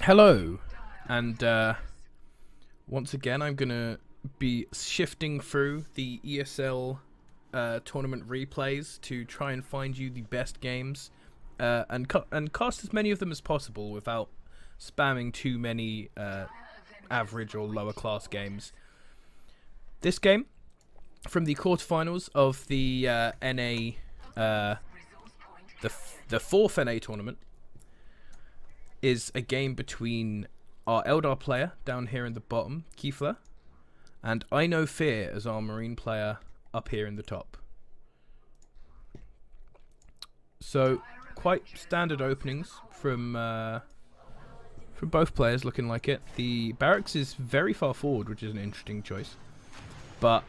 Hello, and once again I'm gonna be shifting through the ESL tournament replays to try and find you the best games and cast as many of them as possible without spamming too many average or lower class games. This game, from the quarterfinals of the NA, the fourth NA tournament, is a game between our Eldar player down here in the bottom, KiF1rE, and IKnowFear as our Marine player up here in the top. So quite standard openings from both players, looking like it. The barracks is very far forward, which is an interesting choice, but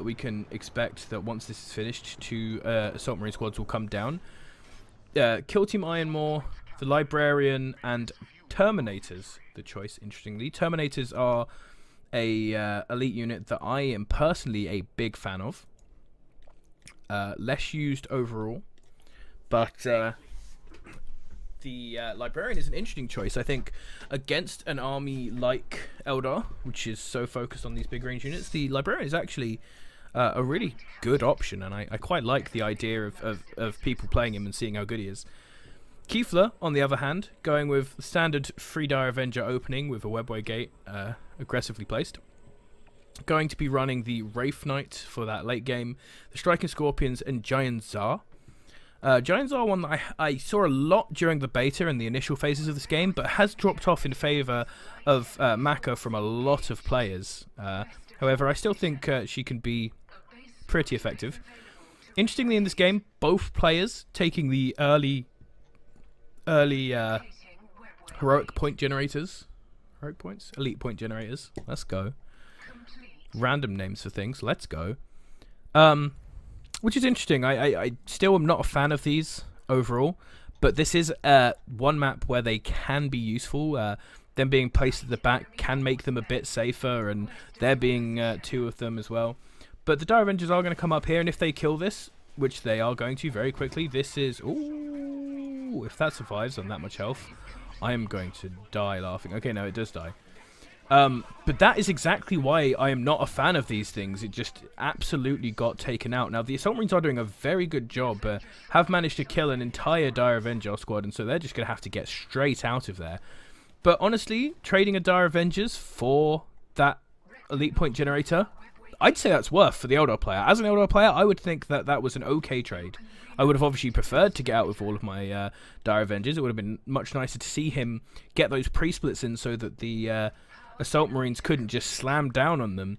we can expect that once this is finished, two Assault Marine squads will come down. Kill Team Ironmore, the Librarian, and Terminators, the choice, interestingly. Terminators are a elite unit that I am personally a big fan of. Less used overall, but the Librarian is an interesting choice, I think, against an army like Eldar, which is so focused on these big range units. The Librarian is actually a really good option, and I quite like the idea of people playing him and seeing how good he is. KiF1rE, on the other hand, going with standard free Dire Avenger opening with a webway gate aggressively placed. Going to be running the Wraith Knight for that late game, the Striking Scorpions, and Giant Tsar. Giant Tsar, one that I saw a lot during the beta and the initial phases of this game, but has dropped off in favour of Maka from a lot of players. However, I still think she can be pretty effective. Interestingly, in this game, both players taking the early heroic point generators. Heroic points? Elite point generators. Let's go. Random names for things. Let's go. Which is interesting. I still am not a fan of these overall, but this is one map where they can be useful. Them being placed at the back can make them a bit safer, and there being two of them as well. But the Dire Avengers are going to come up here, and if they kill this, which they are going to very quickly, this is... Ooh, if that survives on that much health, I am going to die laughing. Okay, no, it does die. But that is exactly why I am not a fan of these things. It just absolutely got taken out. Now, the Assault Marines are doing a very good job, have managed to kill an entire Dire Avenger squad, and so they're just going to have to get straight out of there. But honestly, trading a Dire Avengers for that elite point generator, I'd say that's worth for the Eldar player. As an Eldar player, I would think that that was an okay trade. I would have obviously preferred to get out with all of my Dire Avengers. It would have been much nicer to see him get those pre-splits in so that the Assault Marines couldn't just slam down on them.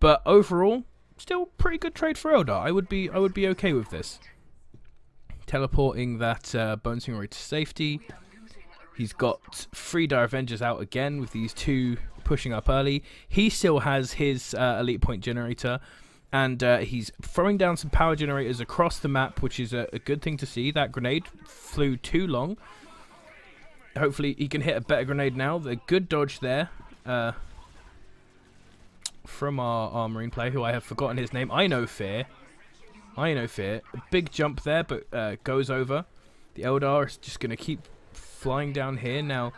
But overall, still pretty good trade for Eldar. I would be okay with this. Teleporting that Bone Stingery to safety. He's got 3 Dire Avengers out again with these 2 pushing up early. He still has his elite point generator, and he's throwing down some power generators across the map, which is a good thing to see. That grenade flew too long. Hopefully he can hit a better grenade now. The good dodge there from our Marine player, who I have forgotten his name. IKnowFear. A big jump there, but goes over. The Eldar is just going to keep flying down here. Now,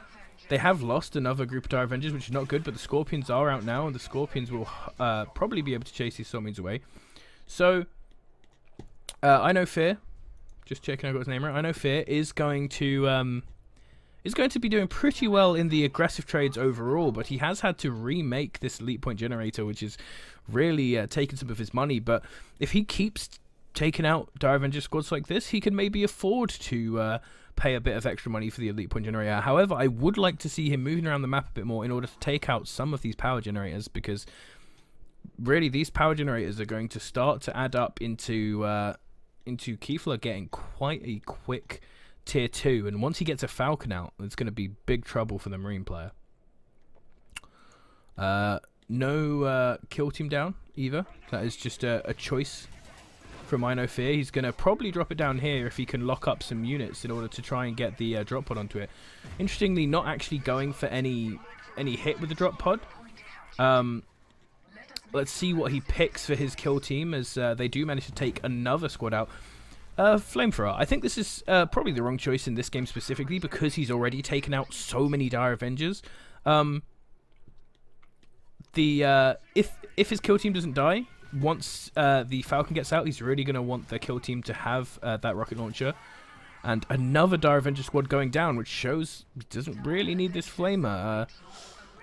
they have lost another group of Dire Avengers, which is not good, but the Scorpions are out now, and the Scorpions will probably be able to chase these Assault away. So, IKnowFear, just checking I got his name right, IKnowFear is going to be doing pretty well in the aggressive trades overall, but he has had to remake this elite point generator, which is really taking some of his money. But if he keeps taking out Dire Avenger squads like this, he can maybe afford to pay a bit of extra money for the elite point generator. However, I would like to see him moving around the map a bit more in order to take out some of these power generators, because really these power generators are going to start to add up into KiF1rE getting quite a quick tier 2, and once he gets a Falcon out, it's going to be big trouble for the Marine player. No kill team down either. That is just a choice from IKnowFear. He's going to probably drop it down here if he can lock up some units in order to try and get the drop pod onto it. Interestingly, not actually going for any hit with the drop pod. Let's see what he picks for his kill team, as they do manage to take another squad out. Flamethrower. I think this is probably the wrong choice in this game specifically because he's already taken out so many Dire Avengers. If his kill team doesn't die, once the Falcon gets out, he's really going to want the kill team to have that rocket launcher. And another Dire Avenger squad going down, which shows he doesn't really need this Flamer.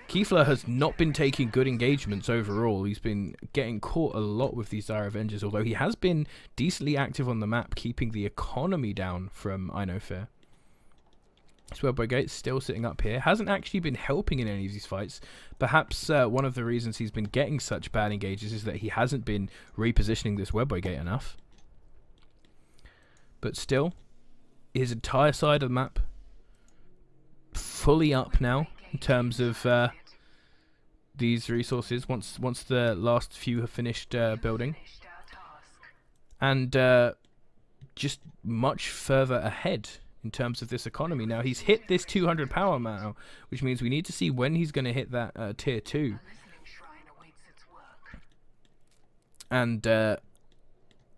KiF1rE has not been taking good engagements overall. He's been getting caught a lot with these Dire Avengers, although he has been decently active on the map, keeping the economy down from IKnowFear. Swellboy still sitting up here. Hasn't actually been helping in any of these fights. Perhaps one of the reasons he's been getting such bad engages is that he hasn't been repositioning this Webway Gate enough. But still, his entire side of the map fully up now in terms of these resources once the last few have finished building. And just much further ahead in terms of this economy. Now, he's hit this 200 power now, which means we need to see when he's going to hit that tier 2. And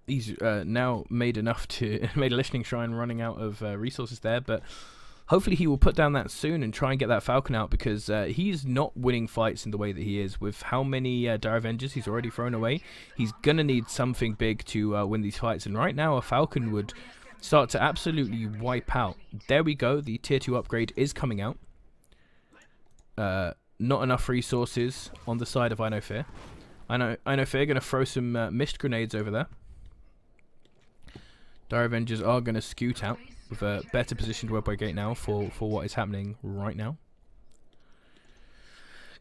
he's now made enough to made a listening shrine, running out of resources there, but hopefully he will put down that soon and try and get that Falcon out, because he's not winning fights in the way that he is. With how many Dire Avengers he's already thrown away, he's going to need something big to win these fights, and right now a Falcon would start to absolutely wipe out. There we go, the tier 2 upgrade is coming out. Not enough resources on the side of IKnowFear. IKnowFear going to throw some mist grenades over there. Dire Avengers are going to scoot out with a better positioned Webway Gate now for what is happening right now.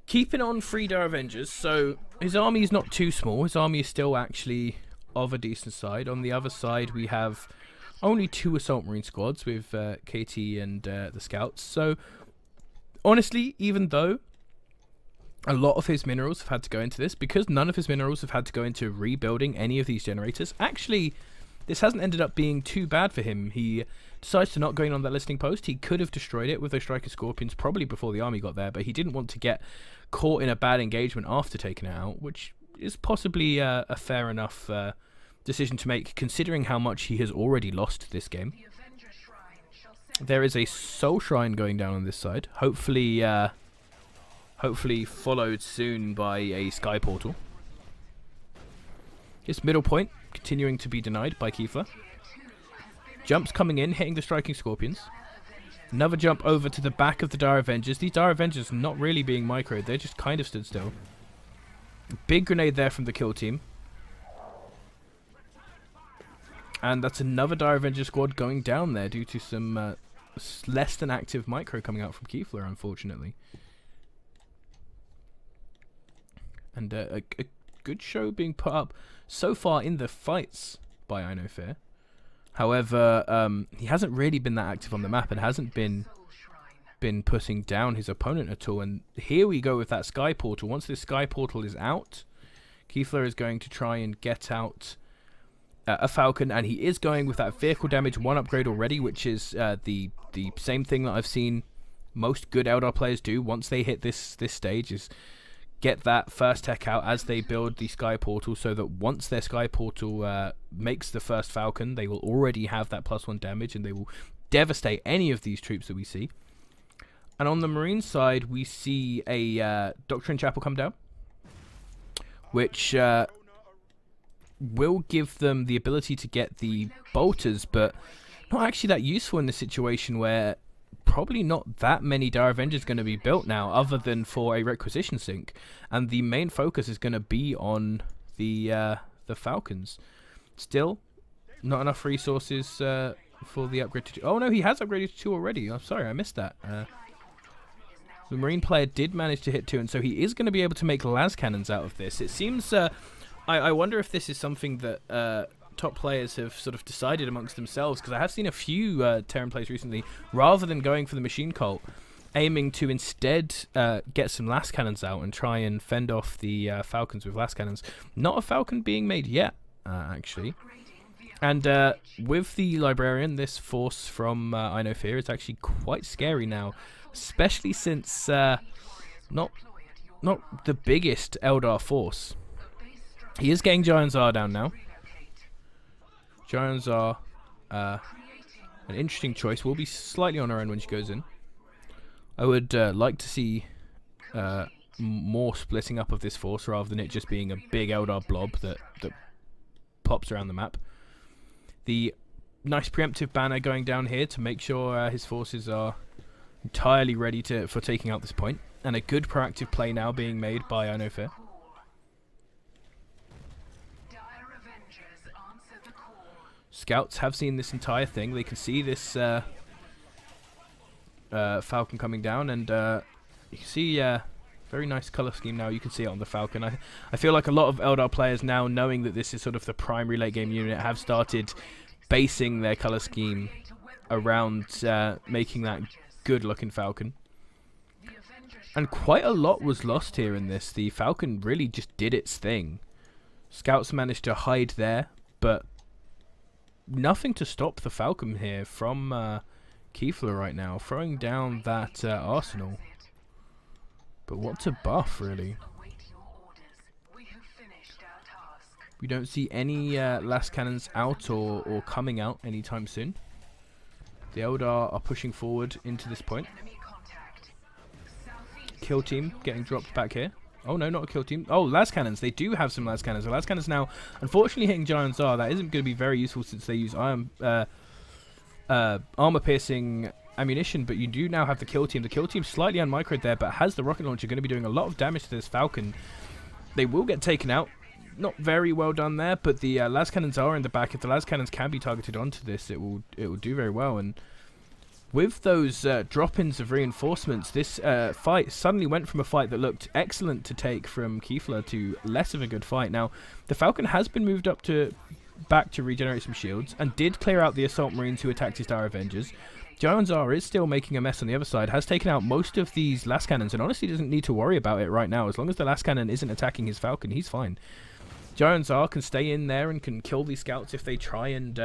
Keeping on 3 Dire Avengers, so his army is not too small. His army is still actually of a decent side. On the other side, we have only 2 Assault Marine squads with KT and the Scouts. So, honestly, even though a lot of his minerals have had to go into this, because none of his minerals have had to go into rebuilding any of these generators, actually, this hasn't ended up being too bad for him. He decides to not go in on that listening post. He could have destroyed it with those Striker Scorpions probably before the army got there, but he didn't want to get caught in a bad engagement after taking it out, which is possibly a fair enough decision to make, considering how much he has already lost this game. There is a Soul Shrine going down on this side, hopefully followed soon by a Sky Portal. His middle point continuing to be denied by KiF1rE. Jumps coming in, hitting the Striking Scorpions. Another jump over to the back of the Dire Avengers. These Dire Avengers not really being microed, they just kind of stood still. Big grenade there from the kill team. And that's another Dire Avenger squad going down there due to some less than active micro coming out from KiF1rE, unfortunately. And a good show being put up so far in the fights by IKnowFear. However, he hasn't really been that active on the map and hasn't been putting down his opponent at all. And here we go with that Sky Portal. Once this Sky Portal is out, KiF1rE is going to try and get out a Falcon, and he is going with that vehicle damage 1 upgrade already, which is the same thing that I've seen most good Eldar players do once they hit this stage, is get that first tech out as they build the Sky Portal, so that once their Sky Portal makes the first Falcon, they will already have that +1 damage and they will devastate any of these troops that we see. And on the Marine side, we see a Doctrine Chapel come down, which will give them the ability to get the bolters, but not actually that useful in the situation where probably not that many Dire Avengers going to be built now, other than for a requisition sink, and the main focus is going to be on the Falcons. Still, not enough resources for the upgrade to 2. Oh no, he has upgraded to 2 already. I'm sorry, I missed that. The Marine player did manage to hit 2, and so he is going to be able to make las cannons out of this. It seems, I wonder if this is something that top players have sort of decided amongst themselves, because I have seen a few Terran players recently, rather than going for the machine cult, aiming to instead get some las cannons out and try and fend off the Falcons with las cannons. Not a Falcon being made yet, actually. And with the Librarian, this force from IKnowFear is actually quite scary now, especially since not the biggest Eldar force. He is getting Giant Tsar down now. Giant Tsar An interesting choice. Will be slightly on her own when she goes in. I would like to see more splitting up of this force rather than it just being a big Eldar blob that pops around the map. The nice preemptive banner going down here to make sure his forces are entirely ready for taking out this point. And a good proactive play now being made by IKnowFear. Scouts have seen this entire thing. They can see this Falcon coming down, and you can see very nice color scheme now. You can see it on the Falcon. I feel like a lot of Eldar players now, knowing that this is sort of the primary late game unit, have started basing their color scheme around making that good looking Falcon. And quite a lot was lost here in this. The Falcon really just did its thing. Scouts managed to hide there, but nothing to stop the Falcon here from KiF1rE right now, throwing down that arsenal. But what's a buff, really? We don't see any last cannons out or coming out anytime soon. The Eldar are pushing forward into this point. Kill team getting dropped back here. Oh no, not a kill team. Oh, las cannons. They do have some las cannons. The las cannons now, unfortunately, hitting Giant Tsar. That isn't going to be very useful since they use armor piercing ammunition. But you do now have the kill team. The kill team slightly unmicroed there, but has the rocket launcher, going to be doing a lot of damage to this Falcon. They will get taken out. Not very well done there, but the las cannons are in the back. If the las cannons can be targeted onto this, it will do very well. And with those drop-ins of reinforcements, this fight suddenly went from a fight that looked excellent to take from KiF1rE to less of a good fight. Now, the Falcon has been moved up back to regenerate some shields and did clear out the Assault Marines who attacked his Dire Avengers. Giant Tsar is still making a mess on the other side, has taken out most of these las cannons, and honestly doesn't need to worry about it right now. As long as the las cannon isn't attacking his Falcon, he's fine. Giant Tsar can stay in there and can kill these scouts if they try and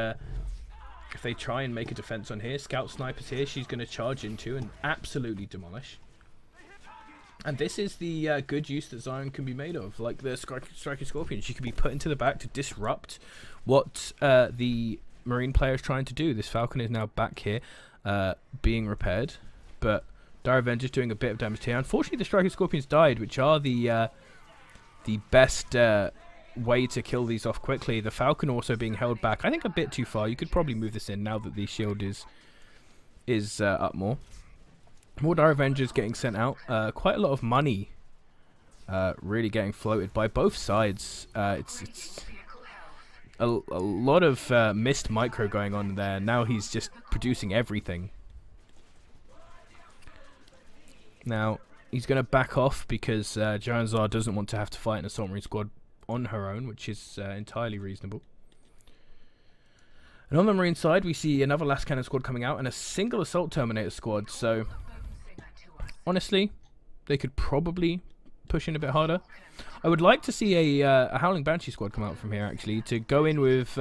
make a defense on here. Scout Sniper's here. She's going to charge into and absolutely demolish. And this is the good use that Zion can be made of. Like the Striker Scorpion, she can be put into the back to disrupt what the Marine player is trying to do. This Falcon is now back here being repaired. But Dire Avenger's doing a bit of damage here. Unfortunately, the Striker Scorpions died, which are the best way to kill these off quickly. The Falcon also being held back, I think, a bit too far. You could probably move this in now that the shield is up more. More Dire Avengers getting sent out. Quite a lot of money really getting floated by both sides. It's a lot of missed micro going on there. Now he's just producing everything. Now he's going to back off because Giant Tsar doesn't want to have to fight an Assault Marine squad on her own, which is entirely reasonable. And on the Marine side, we see another Last Cannon squad coming out and a single Assault Terminator squad. So, honestly, they could probably push in a bit harder. I would like to see a Howling Banshee squad come out from here, actually, to go in with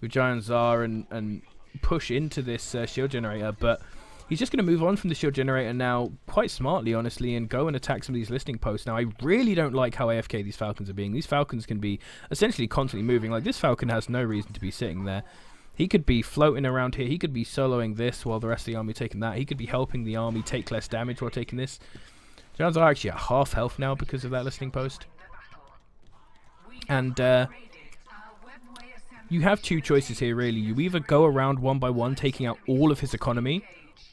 Giant Tsar and push into this shield generator. But he's just going to move on from the shield generator now quite smartly, honestly, and go and attack some of these listening posts. Now, I really don't like how AFK these Falcons are being. These Falcons can be essentially constantly moving. Like, this Falcon has no reason to be sitting there. He could be floating around here. He could be soloing this while the rest of the army taking that. He could be helping the army take less damage while taking this. Giants are actually at half health now because of that listening post. And you have two choices here, really. You either go around one by one, taking out all of his economy,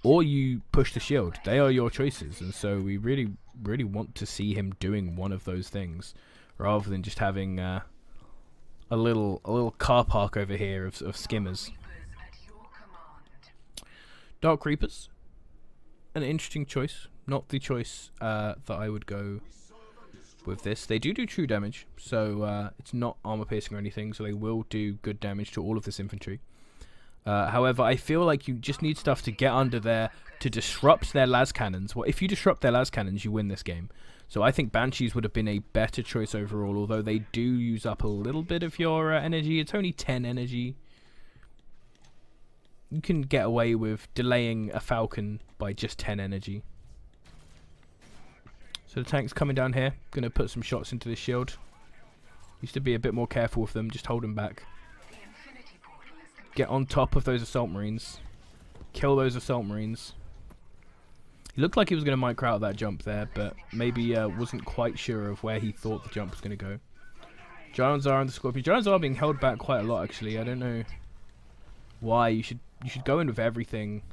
or you push the shield. They are your choices, and so we really, really want to see him doing one of those things, rather than just having a little car park over here of skimmers. Dark Reapers, an interesting choice. Not the choice that I would go with this. They do true damage, so it's not armor piercing or anything, so they will do good damage to all of this infantry. However, I feel like you just need stuff to get under there to disrupt their las cannons. Well, if you disrupt their las cannons, you win this game. So I think Banshees would have been a better choice overall, although they do use up a little bit of your energy. It's only 10 energy. You can get away with delaying a Falcon by just 10 energy. So the tank's coming down here. Going to put some shots into the shield. Used to be a bit more careful with them, just hold them back. Get on top of those assault marines. Kill those assault marines. He looked like he was going to micro out that jump there, but maybe wasn't quite sure of where he thought the jump was going to go. Giants are on the Scorpion. Giants are being held back quite a lot, actually. I don't know why. You should go in with everything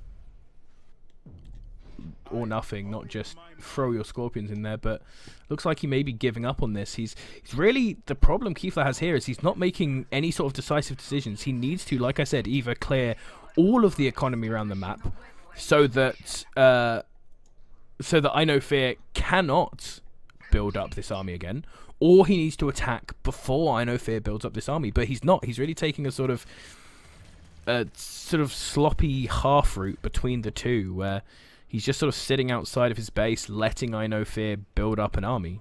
or nothing, not just throw your Scorpions in there. But looks like he may be giving up on this. He's really, the problem KiF1rE has here is he's not making any sort of decisive decisions. He needs to, like I said, either clear all of the economy around the map so that IKnowFear cannot build up this army again, or he needs to attack before IKnowFear builds up this army. But he's not. He's really taking a sort of sloppy half route between the two, where he's just sort of sitting outside of his base, letting IKnowFear build up an army.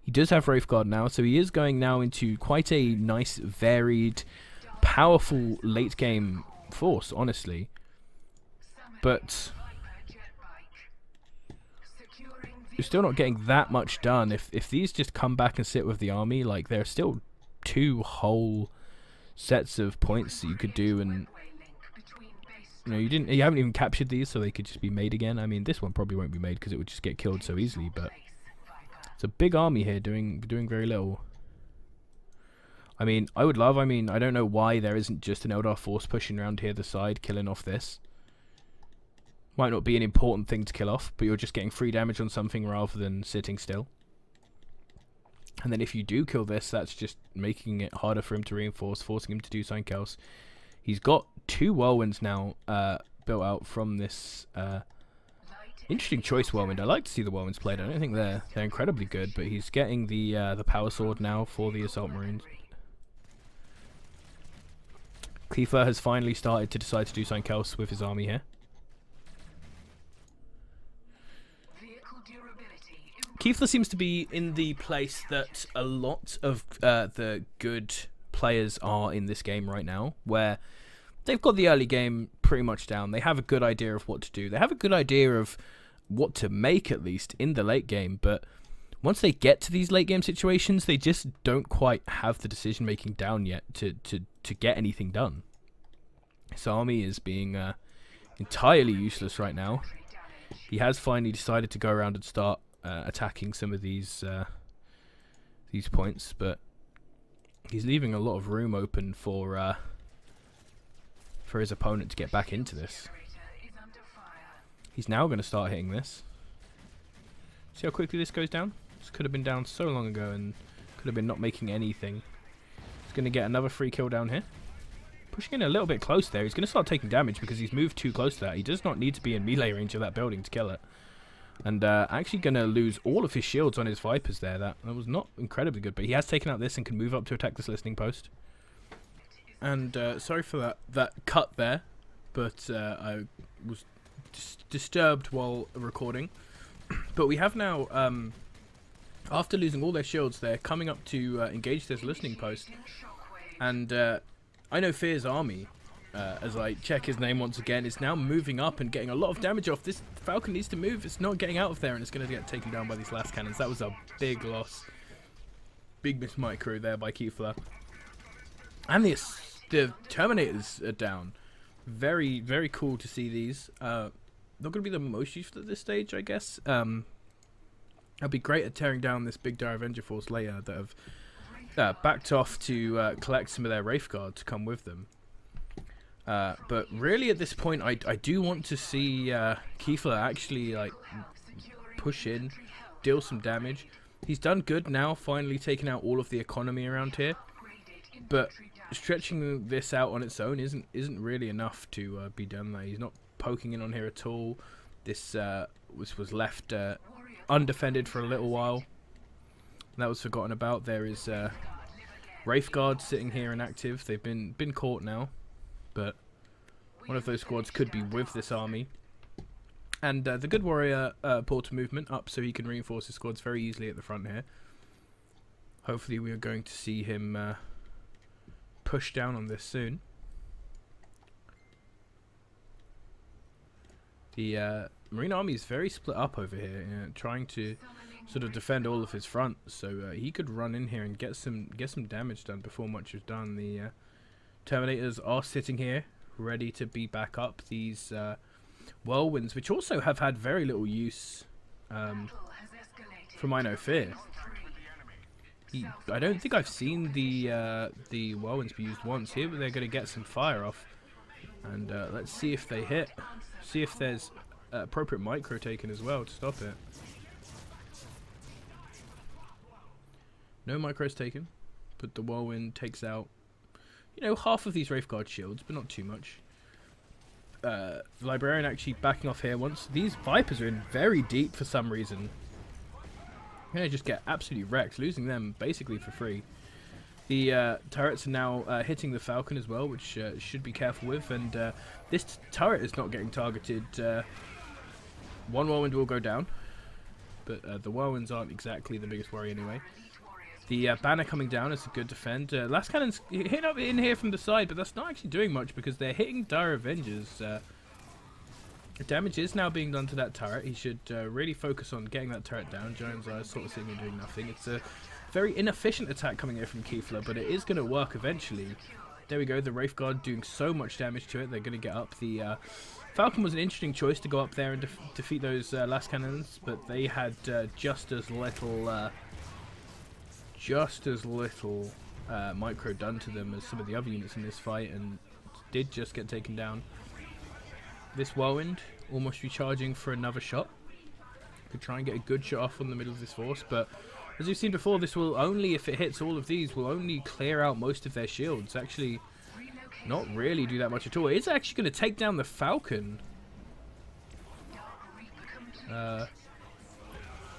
He does have Wraithguard now, so he is going now into quite a nice, varied, powerful late game force, honestly. But you're still not getting that much done. If these just come back and sit with the army, like, there are still 2 whole sets of points that you could do, and you haven't even captured these, so they could just be made again. I mean, this one probably won't be made because it would just get killed so easily, but it's a big army here doing very little. I mean, I don't know why there isn't just an Eldar force pushing around here the side, killing off this. Might not be an important thing to kill off, but you're just getting free damage on something rather than sitting still. And then if you do kill this, that's just making it harder for him to reinforce, forcing him to do something else. He's got 2 whirlwinds now built out from this interesting choice whirlwind. I like to see the whirlwinds played. I don't think they're incredibly good, but he's getting the power sword now for the assault marines. KiF1rE has finally started to decide to do something else with his army here. KiF1rE seems to be in the place that a lot of the good players are in this game right now, where they've got the early game pretty much down. They have a good idea of what to do. They have a good idea of what to make, at least, in the late game. But once they get to these late game situations, they just don't quite have the decision making down yet to get anything done. His army is being entirely useless right now. He has finally decided to go around and start attacking some of these points, but he's leaving a lot of room open for his opponent to get back into this. He's now going to start hitting this. See how quickly this goes down? This could have been down so long ago and could have been not making anything. He's going to get another free kill down here. Pushing in a little bit close there. He's going to start taking damage because he's moved too close to that. He does not need to be in melee range of that building to kill it. And actually going to lose all of his shields on his Vipers there. That was not incredibly good, but he has taken out this and can move up to attack this listening post. And sorry for that cut there, but I was disturbed while recording. But we have now, after losing all their shields, they're coming up to engage this listening post. And IKnowFear's army, as I check his name once again, is now moving up and getting a lot of damage off. This Falcon needs to move. It's not getting out of there, and it's going to get taken down by these last cannons. That was a big loss. Big miss micro there by KiF1rE. And the Terminators are down. Very, very cool to see these. Not going to be the most useful at this stage, I guess. I'll be great at tearing down this big Dire Avenger force later that have backed off to collect some of their Wraithguard to come with them. But really at this point I do want to see KiF1rE actually like push in, deal some damage. He's done good now, finally taking out all of the economy around here, but stretching this out on its own isn't really enough to be done there. He's not poking in on here at all. This was left undefended for a little while. That was forgotten about. There is Wraithguard sitting here inactive. They've been caught now, but one of those squads could be with this army. And the good warrior porter movement up so he can reinforce his squads very easily at the front here. Hopefully we are going to see him push down on this soon. The Marine army is very split up over here, trying to sort of defend all of his front, so he could run in here and get some damage done before much is done. The Terminators are sitting here, ready to be back up. These Whirlwinds, which also have had very little use from IKnowFear. I don't think I've seen the Whirlwinds be used once here, but they're going to get some fire off. And let's see if they hit. See if there's appropriate micro taken as well to stop it. No micros taken, but the Whirlwind takes out, you know, half of these Wraith Guard shields, but not too much. The Librarian actually backing off here once. These Vipers are in very deep for some reason. They just get absolutely wrecked, losing them basically for free. The turrets are now hitting the Falcon as well, which should be careful with. And this turret is not getting targeted. One Whirlwind will go down, but the Whirlwinds aren't exactly the biggest worry anyway. The banner coming down is a good defend. Last Cannon's hitting up in here from the side, but that's not actually doing much because they're hitting Dire Avengers. Damage is now being done to that turret. He should really focus on getting that turret down. Giant's Eye sort of sitting and doing nothing. It's a very inefficient attack coming here from KiF1rE, but it is going to work eventually. There we go. The Wraith Guard doing so much damage to it. They're going to get up. The Falcon was an interesting choice to go up there and defeat those Last Cannons, but they had just as little micro done to them as some of the other units in this fight, and did just get taken down. This Whirlwind almost recharging for another shot. Could try and get a good shot off on the middle of this force, but as you've seen before, this will only, if it hits all of these, will only clear out most of their shields. Actually, not really do that much at all. It's actually going to take down the Falcon.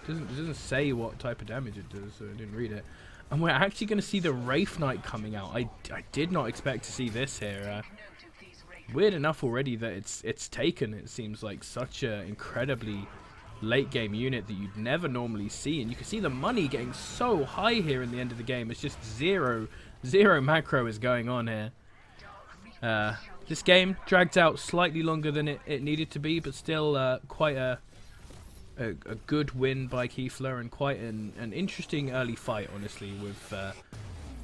Doesn't say what type of damage it does, so I didn't read it. And we're actually going to see the Wraith Knight coming out. I did not expect to see this here. Weird enough already that it's taken. It seems like such an incredibly late game unit that you'd never normally see, and you can see the money getting so high here in the end of the game. It's just zero macro is going on here. This game dragged out slightly longer than it needed to be, but still quite a good win by KiF1rE, and quite an interesting early fight, honestly, with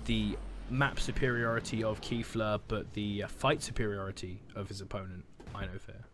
the map superiority of KiF1rE, but the fight superiority of his opponent, IKnowFear.